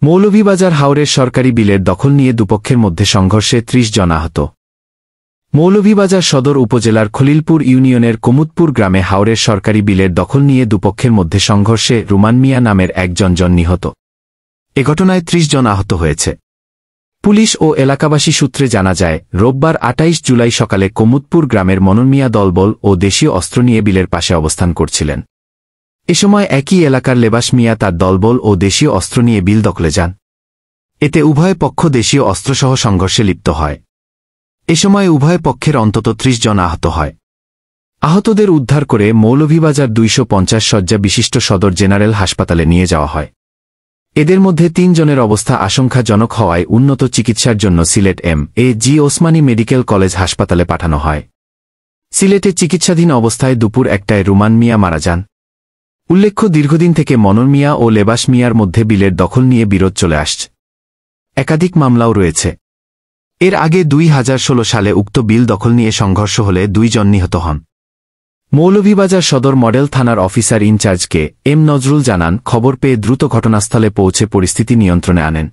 মৌলভীবাজার হাওরের সরকারি বিলের দখল নিয়ে দুপক্ষের মধ্যে সংঘর্ষে ৩০ জন আহত। মৌলভীবাজার সদর উপজেলার খলিলপুর ইউনিয়নের কুমুদপুর গ্রামে হাওরের সরকারি বিলের দখল নিয়ে দুপক্ষের মধ্যে সংঘর্ষে রুমান মিয়া নামের একজন নিহত। এ ঘটনায় ৩০ জন আহত হয়েছে। পুলিশ ও এলাকাবাসী সূত্রে জানা যায়, রোববার ২৮ জুলাই সকালে কুমুদপুর গ্রামের মনন মিয়া দলবল ও দেশীয় অস্ত্র নিয়ে বিলের পাশে অবস্থান করছিলেন। এ সময় একই এলাকার লেবাস মিয়া তার দলবল ও দেশীয় অস্ত্র নিয়ে বিল দখলে যান। এতে উভয় পক্ষ দেশীয় অস্ত্রসহ সংঘর্ষে লিপ্ত হয়। এ সময় উভয় পক্ষের অন্তত ৩০ জন আহত হয়। আহতদের উদ্ধার করে মৌলভীবাজার ২৫০ শয্যা বিশিষ্ট সদর জেনারেল হাসপাতালে নিয়ে যাওয়া হয়। এদের মধ্যে ৩ জনের অবস্থা আশঙ্কাজনক হওয়ায় উন্নত চিকিৎসার জন্য সিলেট এম.এ.জি. ওসমানী মেডিকেল কলেজ হাসপাতালে পাঠানো হয়। সিলেটে চিকিৎসাধীন অবস্থায় দুপুর ১টায় রুমান মিয়া মারা যান। উল্লেখ্য, দীর্ঘদিন থেকে মনন মিয়া ও লেবাস মিয়ার মধ্যে বিলের দখল নিয়ে বিরোধ চলে আসছে। একাধিক মামলাও রয়েছে। এর আগে ২০১৬ সালে উক্ত বিল দখল নিয়ে সংঘর্ষ হলে ২ জন নিহত হন। মৌলভীবাজার সদর মডেল থানার officer in charge K M Nazrul জানান, খবর পেয়ে দ্রুত ঘটনাস্থলে পৌঁছে পরিস্থিতি নিয়ন্ত্রণে আনেন।